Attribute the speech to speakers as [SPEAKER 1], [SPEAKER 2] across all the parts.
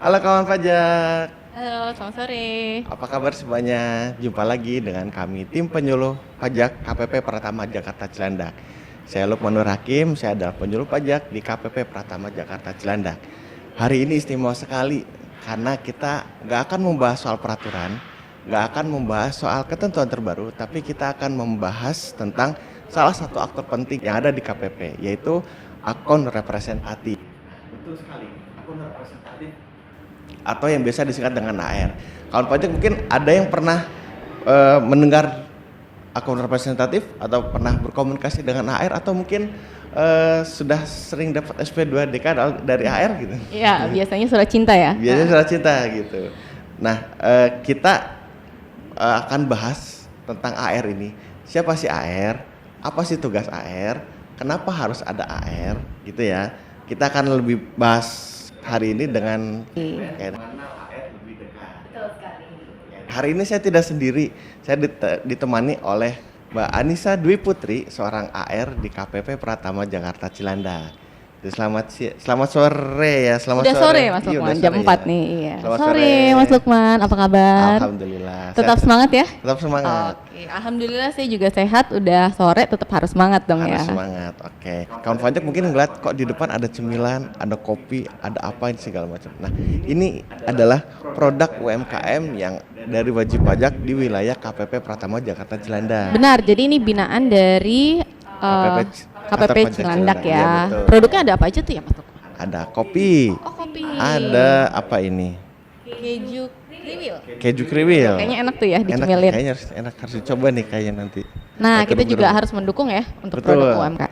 [SPEAKER 1] Halo kawan pajak,
[SPEAKER 2] Halo, selamat sore.
[SPEAKER 1] apa kabar semuanya? Jumpa lagi dengan kami tim penyuluh pajak KPP Pratama Jakarta Cilandak. Saya Lukman Nur Hakim, saya adalah penyuluh pajak di KPP Pratama Jakarta Cilandak. Hari ini istimewa sekali karena kita nggak akan membahas soal peraturan, nggak akan membahas soal ketentuan terbaru, tapi kita akan membahas tentang salah satu aktor penting yang ada di KPP, yaitu akun representatif. Betul sekali, akun representatif atau yang biasa disingkat dengan AR. Kawan pajak mungkin ada yang pernah mendengar akun representatif atau pernah berkomunikasi dengan AR atau mungkin sudah sering dapat SP2DK dari AR gitu.
[SPEAKER 2] Iya, biasanya surat cinta ya.
[SPEAKER 1] Biasanya surat cinta gitu. Nah, kita akan bahas tentang AR ini. Siapa sih AR? Apa sih tugas AR? Kenapa harus ada AR gitu ya. Kita akan lebih bahas hari ini dengan mengenal AR lebih dekat.
[SPEAKER 2] Betul sekali.
[SPEAKER 1] Hari ini saya tidak sendiri, saya ditemani oleh Mbak Anissa Dwi Putri, seorang AR di KPP Pratama Jakarta Cilandak. Selamat sore ya, selamat
[SPEAKER 2] Udah sore Mas
[SPEAKER 1] Iya,
[SPEAKER 2] Lukman,
[SPEAKER 1] udah
[SPEAKER 2] jam
[SPEAKER 1] sore
[SPEAKER 2] 4
[SPEAKER 1] ya.
[SPEAKER 2] nih. Iya.
[SPEAKER 1] Selamat
[SPEAKER 2] Sore Mas Lukman, apa kabar?
[SPEAKER 1] Alhamdulillah.
[SPEAKER 2] Tetap
[SPEAKER 1] Saya
[SPEAKER 2] semangat ya?
[SPEAKER 1] tetap semangat.
[SPEAKER 2] Oke, alhamdulillah saya juga sehat. Udah sore tetap harus semangat dong
[SPEAKER 1] Harus
[SPEAKER 2] ya.
[SPEAKER 1] semangat. Oke. Kawan pajak mungkin ngeliat kok di depan ada cemilan, ada kopi, ada apa segala macam. Nah, ini adalah produk UMKM yang dari wajib pajak di wilayah KPP Pratama Jakarta Cilandak.
[SPEAKER 2] Benar, jadi ini binaan dari
[SPEAKER 1] KPP
[SPEAKER 2] KPP
[SPEAKER 1] Pajak
[SPEAKER 2] Cilandak
[SPEAKER 1] Cilandak, iya,
[SPEAKER 2] ya.
[SPEAKER 1] betul.
[SPEAKER 2] Produknya ada apa aja tuh ya Mas Lukman?
[SPEAKER 1] Ada kopi,
[SPEAKER 2] Oh, kopi.
[SPEAKER 1] ada apa ini?
[SPEAKER 2] Keju kriwil.
[SPEAKER 1] Keju kriwil.
[SPEAKER 2] Kayaknya enak tuh ya
[SPEAKER 1] Enak,
[SPEAKER 2] dicemilin.
[SPEAKER 1] kayaknya harus dicoba nih kayaknya nanti.
[SPEAKER 2] Nah,
[SPEAKER 1] Kayak
[SPEAKER 2] kita juga
[SPEAKER 1] gerung-gerung.
[SPEAKER 2] harus mendukung ya untuk
[SPEAKER 1] Betul.
[SPEAKER 2] produk UMKM.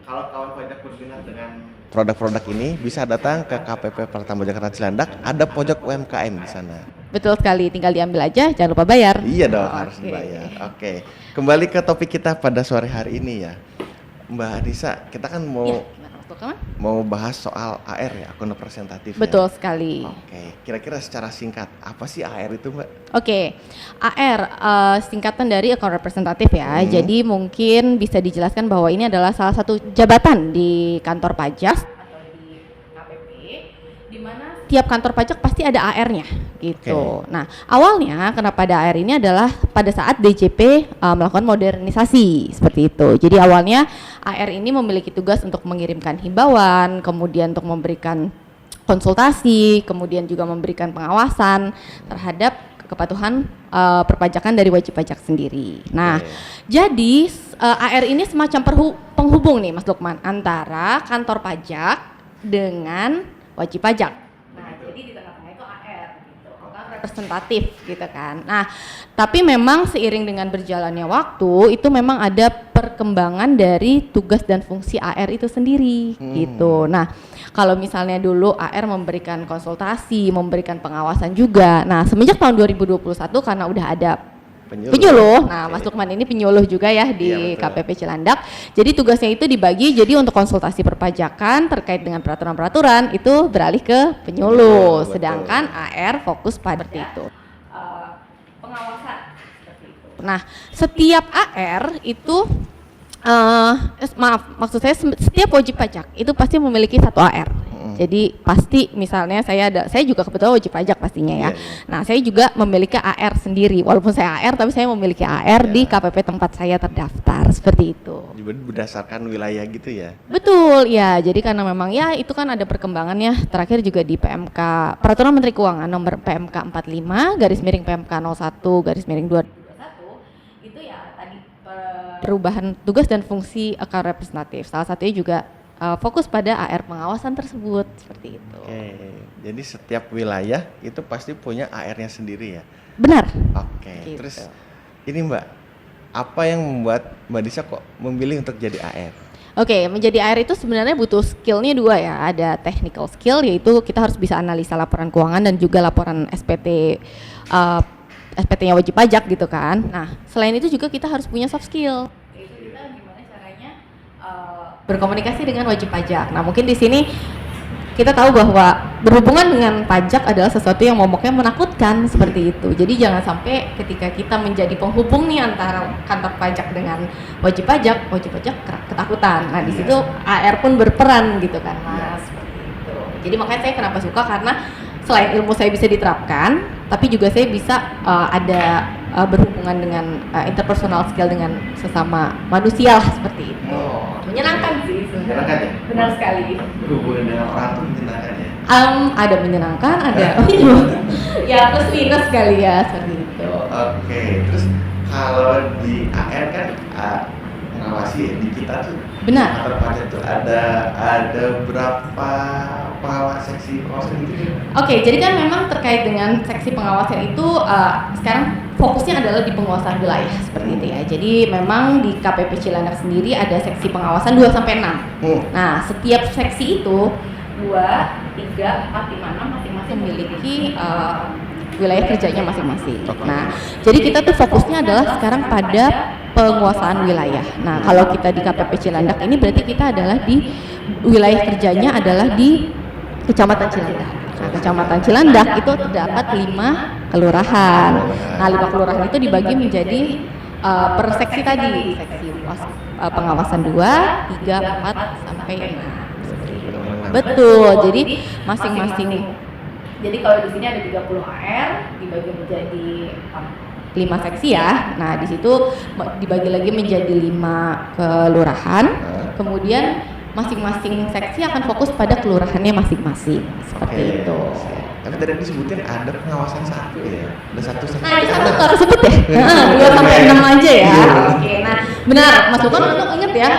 [SPEAKER 1] Kalau kawan pajak berminat dengan produk-produk ini bisa datang ke KPP Pratama Jakarta Cilandak, ada pojok UMKM di sana.
[SPEAKER 2] Betul sekali, tinggal diambil aja, jangan lupa bayar.
[SPEAKER 1] Iya dong,
[SPEAKER 2] Oke.
[SPEAKER 1] harus dibayar. Oke. Kembali ke topik kita pada sore hari ini ya. Mbak Anissa, kita kan
[SPEAKER 2] Iya, gimana Mas Lukman?
[SPEAKER 1] mau bahas soal AR ya, akun representatif. ya.
[SPEAKER 2] Betul sekali.
[SPEAKER 1] Oke, kira-kira secara singkat, apa sih AR itu Mbak?
[SPEAKER 2] Oke, AR singkatan dari account representatif ya. Jadi mungkin bisa dijelaskan bahwa ini adalah salah satu jabatan di kantor pajak atau di KPP, di mana tiap kantor pajak pasti ada AR-nya gitu.
[SPEAKER 1] Oke.
[SPEAKER 2] Nah, awalnya kenapa ada AR ini adalah pada saat DJP melakukan modernisasi seperti itu. Jadi awalnya AR ini memiliki tugas untuk mengirimkan himbauan, kemudian untuk memberikan konsultasi, kemudian juga memberikan pengawasan terhadap kepatuhan perpajakan dari wajib pajak sendiri. Nah,
[SPEAKER 1] Oke.
[SPEAKER 2] jadi AR ini semacam penghubung nih Mas Lukman antara kantor pajak dengan wajib pajak. Nah, jadi di tengah-tengah itu AR gitu, kan representatif gitu kan. Nah, tapi memang seiring dengan berjalannya waktu itu memang ada perkembangan dari tugas dan fungsi AR itu sendiri gitu. Nah, kalau misalnya dulu AR memberikan konsultasi, memberikan pengawasan juga. Nah, semenjak tahun 2021 karena udah ada penyuluh. Nah, Mas Lukman ini penyuluh juga ya di
[SPEAKER 1] Iya, betul.
[SPEAKER 2] KPP Cilandak. Jadi tugasnya itu dibagi jadi untuk konsultasi perpajakan terkait dengan peraturan-peraturan itu beralih ke penyuluh.
[SPEAKER 1] Betul.
[SPEAKER 2] Sedangkan AR fokus pada seperti itu. Pengawasan seperti itu. Nah, setiap AR itu maksud saya setiap wajib pajak itu pasti memiliki satu AR. Jadi pasti misalnya saya juga kebetulan wajib pajak pastinya ya.
[SPEAKER 1] Iya, iya.
[SPEAKER 2] Nah, saya juga memiliki AR sendiri. Walaupun saya AR tapi saya memiliki AR di
[SPEAKER 1] Iya.
[SPEAKER 2] KPP tempat saya terdaftar seperti itu.
[SPEAKER 1] Berdasarkan wilayah gitu ya.
[SPEAKER 2] Betul, ya. Jadi karena memang ya itu kan ada perkembangan ya. Terakhir juga di PMK Peraturan Menteri Keuangan nomor PMK 45 garis miring PMK 01 garis miring 2021 itu ya tadi perubahan tugas dan fungsi account representatif. Salah satunya juga fokus pada AR pengawasan tersebut seperti itu.
[SPEAKER 1] Oke, jadi setiap wilayah itu pasti punya AR-nya sendiri ya.
[SPEAKER 2] Benar.
[SPEAKER 1] Oke,
[SPEAKER 2] Gitu.
[SPEAKER 1] terus ini Mbak, apa yang membuat Mbak Disa kok memilih untuk jadi AR?
[SPEAKER 2] Oke, menjadi AR itu sebenarnya butuh skillnya dua ya. Ada technical skill yaitu kita harus bisa analisa laporan keuangan dan juga laporan SPT SPT-nya wajib pajak gitu kan. Nah, selain itu juga kita harus punya soft skill. Yaitu kita gimana caranya berkomunikasi dengan wajib pajak. Nah, mungkin di sini kita tahu bahwa berhubungan dengan pajak adalah sesuatu yang momoknya menakutkan seperti itu. Jadi jangan sampai ketika kita menjadi penghubung nih antara kantor pajak dengan wajib pajak ketakutan. Nah, di situ AR pun berperan gitu kan, Mas. Seperti itu. Jadi makanya saya kenapa suka karena selain ilmu saya bisa diterapkan, tapi juga saya bisa ada berhubungan dengan interpersonal skill dengan sesama manusia lah, seperti itu. Menyenangkan sih sebenarnya.
[SPEAKER 1] Menyenangkan ya?
[SPEAKER 2] Benar sekali.
[SPEAKER 1] Berhubungan dengan orang tuh menyenangkan ya?
[SPEAKER 2] Ada menyenangkan, ada ya plus minus kali ya, seperti itu.
[SPEAKER 1] Oke, terus kalau di AR kan mengawasi ya, di kita tuh
[SPEAKER 2] Benar.
[SPEAKER 1] kantor pajak tuh ada berapa pengawas seksi pengawasan gitu ya?
[SPEAKER 2] Oke, jadi kan memang terkait dengan seksi pengawasan itu sekarang fokusnya adalah di penguasaan wilayah seperti itu ya. Jadi memang di KPP Cilandak sendiri ada seksi pengawasan 2 sampai 6. Nah, setiap seksi itu 2, 3, 4, 5, 6 masing-masing memiliki wilayah kerjanya masing-masing. Nah, jadi kita tuh fokusnya adalah sekarang pada penguasaan wilayah. Nah, kalau kita di KPP Cilandak ini berarti kita adalah di wilayah kerjanya adalah di Kecamatan Cilandak. Nah, Kecamatan Cilandak itu terdapat 5 kelurahan. Nah, 5 kelurahan itu dibagi menjadi per seksi tadi, seksi pengawasan 2, 3, 4 sampai 6. Betul. Jadi masing-masing. Jadi kalau di sini ada 30 AR dibagi menjadi 5 seksi ya. Nah, di situ dibagi lagi menjadi 5 kelurahan. Kemudian masing-masing seksi akan fokus pada kelurahannya masing-masing. Seperti itu.
[SPEAKER 1] Tapi tadi disebutin ada pengawasan 1 ya. Ada 1 seksi.
[SPEAKER 2] Nah, itu kan tersebut ya. 2 sampai 6 aja ya. Oke. Nah, benar. Mas Lukman untuk inget ya,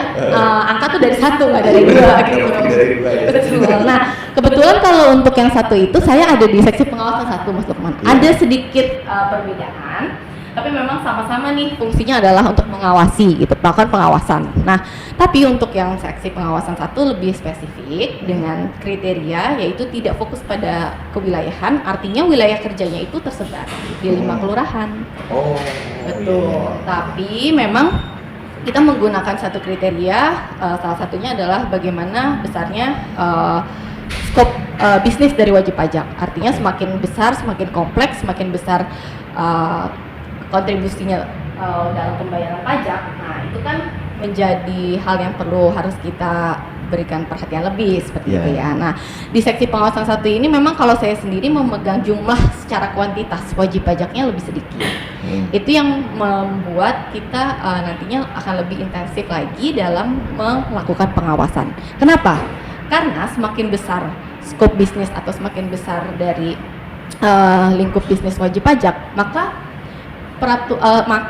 [SPEAKER 2] angka tuh dari 1 nggak dari 2 gitu.
[SPEAKER 1] Dari 2 ya.
[SPEAKER 2] Betul. Nah, kebetulan kalau untuk yang 1 itu saya ada di seksi pengawasan 1, Mas Lukman. Ada sedikit perbedaan, tapi memang sama-sama nih fungsinya adalah untuk mengawasi gitu, melakukan pengawasan. Nah, tapi untuk yang seksi pengawasan 1 lebih spesifik dengan kriteria yaitu tidak fokus pada kewilayahan, artinya wilayah kerjanya itu tersebar di 5 kelurahan.
[SPEAKER 1] Oh.
[SPEAKER 2] Betul.
[SPEAKER 1] Iya.
[SPEAKER 2] Tapi memang kita menggunakan satu kriteria, salah satunya adalah bagaimana besarnya skop bisnis dari wajib pajak. Artinya semakin besar, semakin kompleks, semakin besar kontribusinya dalam pembayaran pajak. Nah, itu kan menjadi hal yang harus kita berikan perhatian lebih seperti itu ya. Nah, di seksi pengawasan 1 ini memang kalau saya sendiri memegang jumlah secara kuantitas wajib pajaknya lebih sedikit. Itu yang membuat kita nantinya akan lebih intensif lagi dalam melakukan pengawasan. Kenapa? Karena semakin besar skop bisnis atau semakin besar dari lingkup bisnis wajib pajak, maka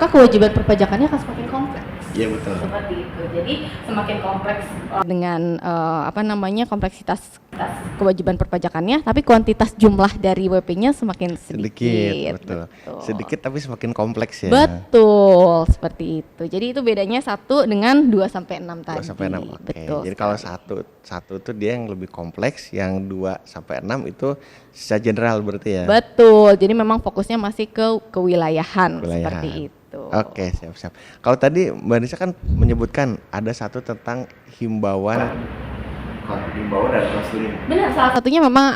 [SPEAKER 2] kewajiban perpajakannya akan semakin kompleks.
[SPEAKER 1] Iya, betul.
[SPEAKER 2] Seperti itu. Jadi semakin kompleks dengan kompleksitas kewajiban perpajakannya, tapi kuantitas jumlah dari WP-nya semakin sedikit.
[SPEAKER 1] Betul. Sedikit tapi semakin kompleks ya.
[SPEAKER 2] Betul, seperti itu. Jadi itu bedanya 1 dengan 2 sampai 6 tadi.
[SPEAKER 1] 2 sampai 6. Oke.
[SPEAKER 2] Betul.
[SPEAKER 1] Jadi kalau satu itu dia yang lebih kompleks, yang 2 sampai 6 itu secara general berarti ya.
[SPEAKER 2] Betul. Jadi memang fokusnya masih ke kewilayahan seperti itu.
[SPEAKER 1] Oke, siap. Kalau tadi Mbak Nisa kan menyebutkan ada 1 tentang himbauan dan konseling.
[SPEAKER 2] Benar, salah satunya memang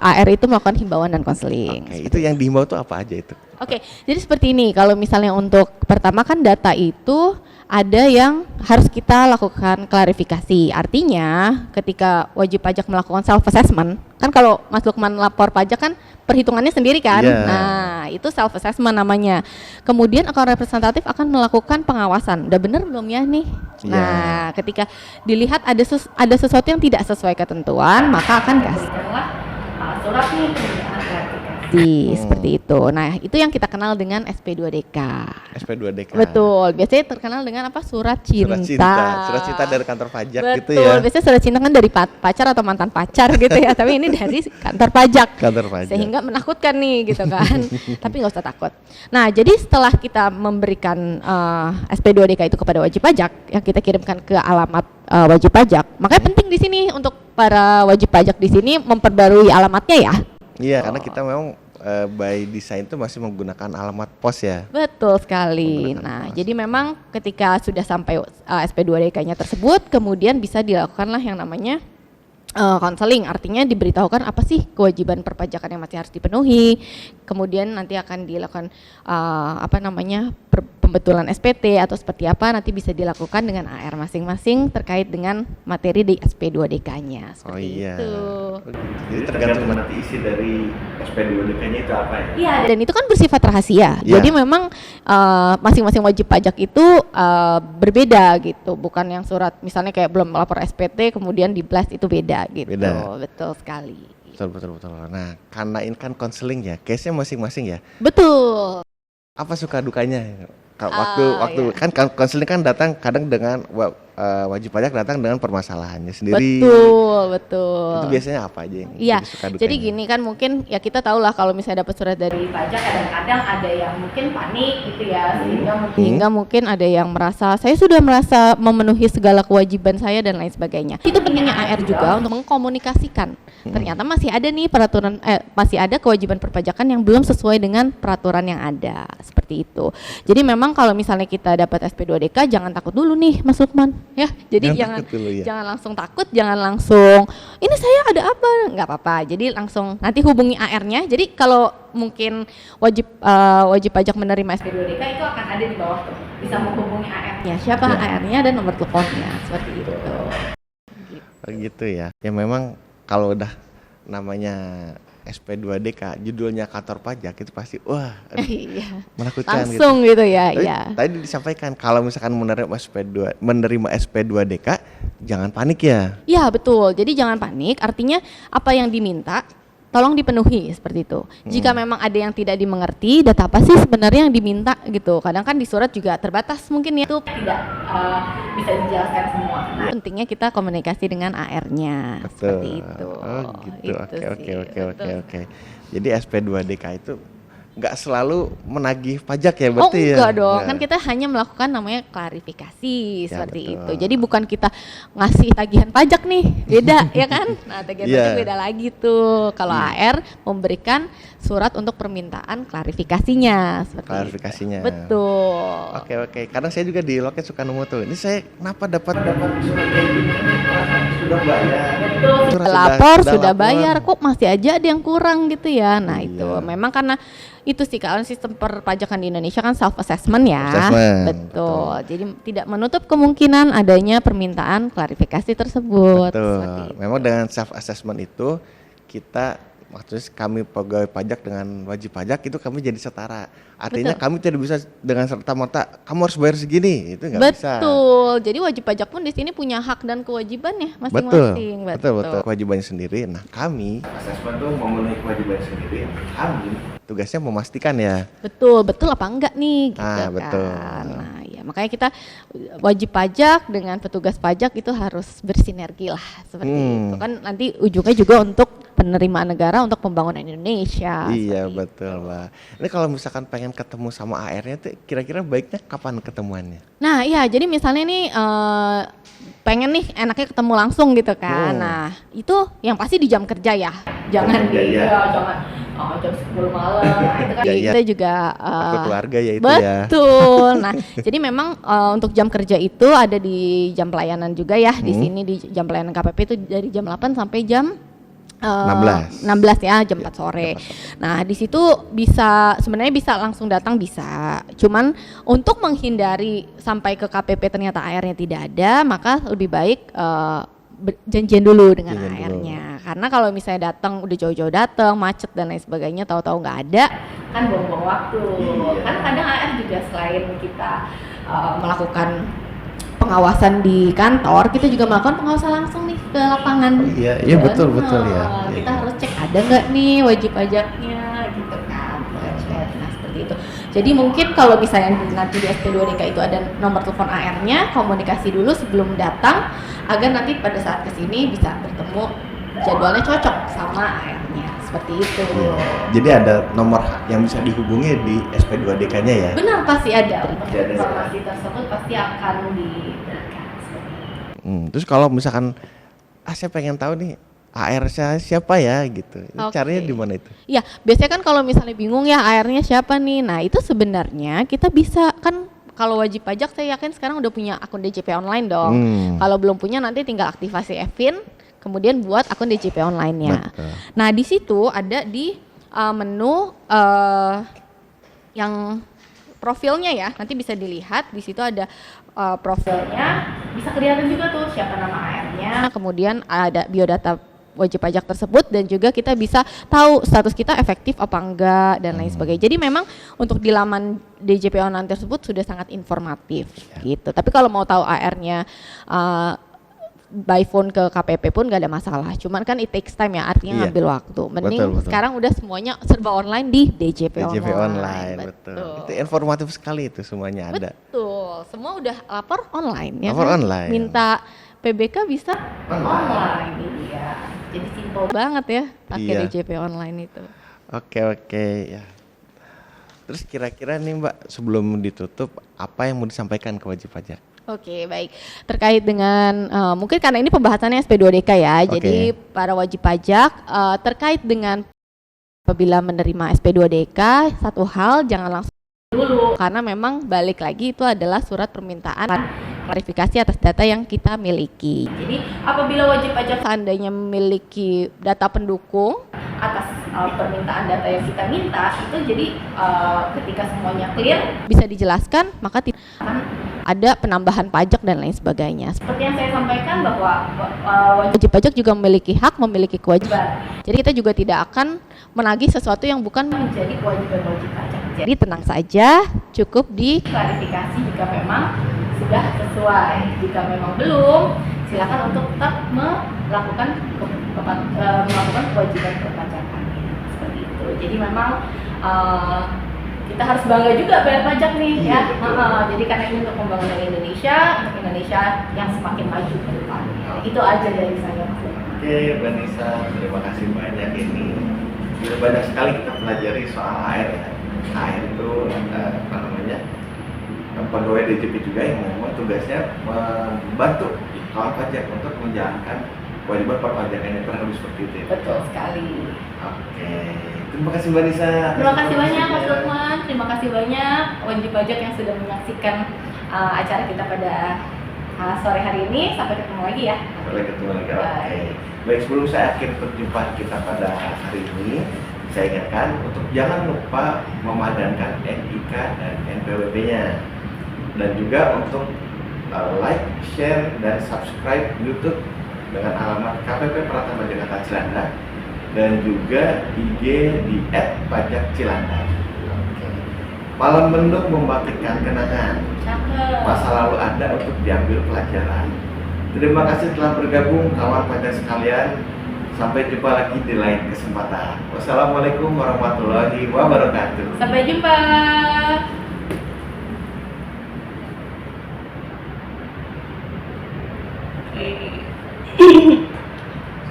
[SPEAKER 2] AR itu melakukan himbauan dan konseling.
[SPEAKER 1] Oke, itu yang dihimbau tuh apa aja itu?
[SPEAKER 2] Oke, jadi seperti ini, kalau misalnya untuk pertama kan data itu ada yang harus kita lakukan klarifikasi. Artinya ketika wajib pajak melakukan self assessment, kan kalau Mas Lukman lapor pajak kan perhitungannya sendiri kan.
[SPEAKER 1] Yeah.
[SPEAKER 2] Nah, itu self assessment namanya. Kemudian account representatif akan melakukan pengawasan. Udah bener belum ya nih?
[SPEAKER 1] Yeah.
[SPEAKER 2] Nah, ketika dilihat ada sesuatu yang tidak sesuai ketentuan, maka akan kasihlah surat nih seperti itu. Nah, itu yang kita kenal dengan SP2DK.
[SPEAKER 1] SP2DK.
[SPEAKER 2] Betul. Biasanya terkenal dengan apa? Surat cinta.
[SPEAKER 1] Surat cinta dari kantor pajak.
[SPEAKER 2] Betul.
[SPEAKER 1] Gitu ya.
[SPEAKER 2] Biasanya surat cinta kan dari pacar atau mantan pacar gitu ya. Tapi ini dari kantor pajak.
[SPEAKER 1] Kantor pajak.
[SPEAKER 2] Sehingga menakutkan nih gitu kan. Tapi nggak usah takut. Nah, jadi setelah kita memberikan SP2DK itu kepada wajib pajak yang kita kirimkan ke alamat wajib pajak, makanya penting di sini untuk para wajib pajak di sini memperbarui alamatnya ya.
[SPEAKER 1] Iya, karena kita memang by design itu masih menggunakan alamat pos ya.
[SPEAKER 2] Betul sekali. Nah, jadi memang ketika sudah sampai SP2DK-nya tersebut, kemudian bisa dilakukanlah yang namanya konseling. Artinya diberitahukan apa sih kewajiban perpajakan yang masih harus dipenuhi. Kemudian nanti akan dilakukan pembetulan SPT atau seperti apa nanti bisa dilakukan dengan AR masing-masing terkait dengan materi di SP2DK-nya.
[SPEAKER 1] Oh
[SPEAKER 2] Seperti
[SPEAKER 1] iya.
[SPEAKER 2] itu.
[SPEAKER 1] Jadi tergantung nanti isi dari SP2DK-nya itu apa ya?
[SPEAKER 2] Iya, dan itu kan bersifat rahasia.
[SPEAKER 1] Iya.
[SPEAKER 2] Jadi memang masing-masing wajib pajak itu berbeda gitu, bukan yang surat misalnya kayak belum melapor SPT kemudian di blast itu beda gitu.
[SPEAKER 1] Beda.
[SPEAKER 2] Betul sekali.
[SPEAKER 1] Betul. Nah, karena ini kan konseling ya, case-nya masing-masing ya.
[SPEAKER 2] Betul.
[SPEAKER 1] Apa suka dukanya? Waktu
[SPEAKER 2] Iya.
[SPEAKER 1] kan konseling kan datang kadang dengan wajib pajak datang dengan permasalahannya sendiri.
[SPEAKER 2] Betul.
[SPEAKER 1] Itu biasanya apa aja yang
[SPEAKER 2] Iya,
[SPEAKER 1] jadi suka dukanya?
[SPEAKER 2] jadi gini kan mungkin ya kita tahu lah kalau misalnya dapat surat dari pajak kadang-kadang ada yang mungkin panik gitu ya sehingga mungkin ada yang merasa saya sudah merasa memenuhi segala kewajiban saya dan lain sebagainya. Itu pentingnya AR juga untuk mengkomunikasikan. Ternyata masih ada nih masih ada kewajiban perpajakan yang belum sesuai dengan peraturan yang ada seperti itu. Jadi memang kalau misalnya kita dapat SP2DK jangan takut dulu nih Mas Lukman ya. Jadi jangan langsung takut, jangan langsung ini saya ada apa, nggak apa-apa. Jadi langsung nanti hubungi AR-nya. Jadi kalau mungkin wajib pajak menerima SP2DK itu akan ada di bawah tuh. Bisa menghubungi AR-nya. Siapa AR-nya dan nomor teleponnya seperti itu.
[SPEAKER 1] Gitu ya. Ya memang kalau udah namanya SP2DK, judulnya kantor pajak itu pasti wah
[SPEAKER 2] Iya.
[SPEAKER 1] menakutkan
[SPEAKER 2] Langsung gitu ya.
[SPEAKER 1] Tapi
[SPEAKER 2] Iya.
[SPEAKER 1] tadi disampaikan kalau misalkan menerima SP2DK jangan panik ya.
[SPEAKER 2] Iya betul, jadi jangan panik, artinya apa yang diminta tolong dipenuhi seperti itu. Jika memang ada yang tidak dimengerti, data apa sih sebenarnya yang diminta gitu. Kadang kan di surat juga terbatas mungkin ya, itu tidak bisa dijelaskan semua. Nah, pentingnya kita komunikasi dengan AR-nya seperti itu.
[SPEAKER 1] Oh gitu.
[SPEAKER 2] Itu sih,
[SPEAKER 1] Oke. Jadi SP2DK itu nggak selalu menagih pajak ya berarti ya?
[SPEAKER 2] Enggak dong,
[SPEAKER 1] Nggak.
[SPEAKER 2] kan kita hanya melakukan namanya klarifikasi seperti
[SPEAKER 1] betul.
[SPEAKER 2] itu. Jadi bukan kita ngasih tagihan pajak nih, beda ya kan? Nah tagihan
[SPEAKER 1] Iya.
[SPEAKER 2] pajak beda lagi tuh. Kalau AR memberikan surat untuk permintaan klarifikasinya seperti
[SPEAKER 1] Klarifikasinya.
[SPEAKER 2] itu. Betul.
[SPEAKER 1] Oke. Kadang saya juga di loket suka nemu tuh. Ini saya kenapa dapat surat kayak gini? Sudah bayar.
[SPEAKER 2] Sudah lapor, sudah bayar, kok masih aja ada yang kurang gitu ya. Nah
[SPEAKER 1] Iya.
[SPEAKER 2] itu memang karena itu sih kalau sistem perpajakan di Indonesia kan self assessment ya. Betul. Jadi tidak menutup kemungkinan adanya permintaan klarifikasi tersebut.
[SPEAKER 1] Betul. Memang dengan self assessment itu kita maksudnya kami pegawai pajak dengan wajib pajak itu kami jadi setara. Artinya kami tidak bisa dengan serta-merta kamu harus bayar segini, itu nggak bisa.
[SPEAKER 2] Betul. Jadi wajib pajak pun di sini punya hak dan kewajibannya masing-masing.
[SPEAKER 1] Betul. Kewajibannya sendiri. Nah kami assessment tuh memenuhi kewajibannya sendiri. Kami tugasnya memastikan ya.
[SPEAKER 2] Betul apa enggak nih gitu kan.
[SPEAKER 1] Betul.
[SPEAKER 2] Nah, ya makanya kita wajib pajak dengan petugas pajak itu harus bersinergi lah seperti itu. Kan nanti ujungnya juga untuk penerimaan negara untuk pembangunan Indonesia.
[SPEAKER 1] Iya
[SPEAKER 2] seperti
[SPEAKER 1] betul Mbak. Ini kalau misalkan pengen ketemu sama AR-nya tuh kira-kira baiknya kapan ketemuannya?
[SPEAKER 2] Nah iya jadi misalnya nih pengen nih enaknya ketemu langsung gitu kan. Nah itu yang pasti di jam kerja ya. Jangan jangan jam 10 malam. Nah, itu kan kita juga
[SPEAKER 1] Waktu keluarga ya itu ya.
[SPEAKER 2] Betul. Nah, jadi memang untuk jam kerja itu ada di jam pelayanan juga ya. Di sini di jam pelayanan KPP itu dari jam 8 sampai jam 16 ya, jam 4 sore. Nah, di situ sebenarnya bisa langsung datang bisa. Cuman untuk menghindari sampai ke KPP ternyata AR-nya tidak ada, maka lebih baik janjian dulu dengan AR-nya. Karena kalau misalnya datang udah jauh-jauh datang, macet dan lain sebagainya, tahu-tahu nggak ada, kan buang-buang waktu. Kan kadang AR juga selain kita melakukan pengawasan di kantor, kita juga melakukan pengawasan langsung nih ke lapangan.
[SPEAKER 1] Iya betul ya.
[SPEAKER 2] Kita harus cek ada nggak nih wajib pajaknya gitu kan. Nah seperti itu. Jadi mungkin kalau misalnya nanti di SP2DK itu ada nomor telepon AR-nya, komunikasi dulu sebelum datang agar nanti pada saat kesini bisa bertemu jadwalnya cocok sama AR-nya seperti itu.
[SPEAKER 1] Jadi ada nomor yang bisa dihubungi di SP2DK-nya ya?
[SPEAKER 2] Benar pasti ada. Informasi tersebut pasti akan diberikan.
[SPEAKER 1] Terus kalau misalkan saya pengen tahu nih AR siapa ya gitu. Caranya di mana itu?
[SPEAKER 2] Iya, biasanya kan kalau misalnya bingung ya AR-nya siapa nih. Nah, itu sebenarnya kita bisa kan kalau wajib pajak saya yakin sekarang udah punya akun DJP online dong. Kalau belum punya nanti tinggal aktivasi eVin, kemudian buat akun DJP online-nya. Nah, di situ ada di menu yang profilnya ya, nanti bisa dilihat di situ ada profilnya, bisa kelihatan juga tuh siapa nama AR-nya, kemudian ada biodata wajib pajak tersebut dan juga kita bisa tahu status kita efektif apa enggak dan lain sebagainya. Jadi memang untuk di laman DJP online tersebut sudah sangat informatif gitu. Tapi kalau mau tahu AR-nya by phone ke KPP pun gak ada masalah. Cuman kan it takes time ya, artinya ngambil waktu. Mending betul. Sekarang udah semuanya serba online di DJP online.
[SPEAKER 1] Betul. Itu informatif sekali itu semuanya ada.
[SPEAKER 2] Betul. Semua udah lapor online ya.
[SPEAKER 1] Lapor
[SPEAKER 2] kan?
[SPEAKER 1] online.
[SPEAKER 2] Minta PBK bisa online. Iya. Jadi simpel banget ya pakai DJP online itu.
[SPEAKER 1] Oke ya. Terus kira-kira nih Mbak, sebelum ditutup apa yang mau disampaikan ke wajib pajak?
[SPEAKER 2] Oke, baik. Terkait dengan mungkin karena ini pembahasannya SP2DK ya. Jadi para wajib pajak terkait dengan apabila menerima SP2DK, satu hal jangan langsung dulu karena memang balik lagi itu adalah surat permintaan klarifikasi atas data yang kita miliki. Jadi apabila wajib pajak seandainya memiliki data pendukung atas permintaan data yang kita minta, itu jadi ketika semuanya clear bisa dijelaskan, maka tidak ada penambahan pajak dan lain sebagainya. Seperti yang saya sampaikan bahwa wajib pajak juga memiliki hak, memiliki kewajiban. Jadi kita juga tidak akan menagih sesuatu yang bukan menjadi kewajiban wajib pajak. Jadi tenang saja, cukup diklarifikasi jika memang sudah sesuai. Jika memang belum, silakan untuk tetap melakukan kewajiban perpajakan. Seperti itu. Jadi memang kita harus bangga juga bayar pajak nih ya. Jadi karena ini untuk pembangunan Indonesia, untuk Indonesia yang semakin maju ke depan. Itu aja dari saya.
[SPEAKER 1] Oke, Mbak Nisa, terima kasih banyak ini. Sudah banyak sekali kita pelajari soal AR ya. AR itu apa namanya? Pegawai DJP juga yang memang tugasnya membantu kawan pajak untuk menjalankan kewajiban perpajakan yang kurang lebih seperti itu ya.
[SPEAKER 2] Betul sekali.
[SPEAKER 1] Oke. Terima kasih Mbak Nisa.
[SPEAKER 2] Terima kasih banyak Mas Lukman. Terima kasih banyak wajib pajak yang sudah menyaksikan acara kita pada sore hari ini. Sampai ketemu lagi ya.
[SPEAKER 1] Sampai ketemu lagi. Oke. Baik, sebelum saya akhiri perjumpaan kita pada hari ini, saya ingatkan untuk jangan lupa memadamkan NIK dan NPWP-nya. Dan juga untuk like, share, dan subscribe YouTube dengan alamat KPP Pratama Jakarta Cilandak dan juga IG di @pajakcilandak. Malam mendung membangkitkan kenangan. Masa lalu Anda untuk diambil pelajaran. Terima kasih telah bergabung kawan pajak sekalian. Sampai jumpa lagi di lain kesempatan. Wassalamualaikum warahmatullahi wabarakatuh.
[SPEAKER 2] Sampai jumpa.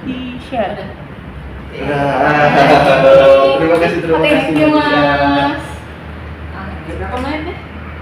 [SPEAKER 2] Di share.
[SPEAKER 1] Terima kasih.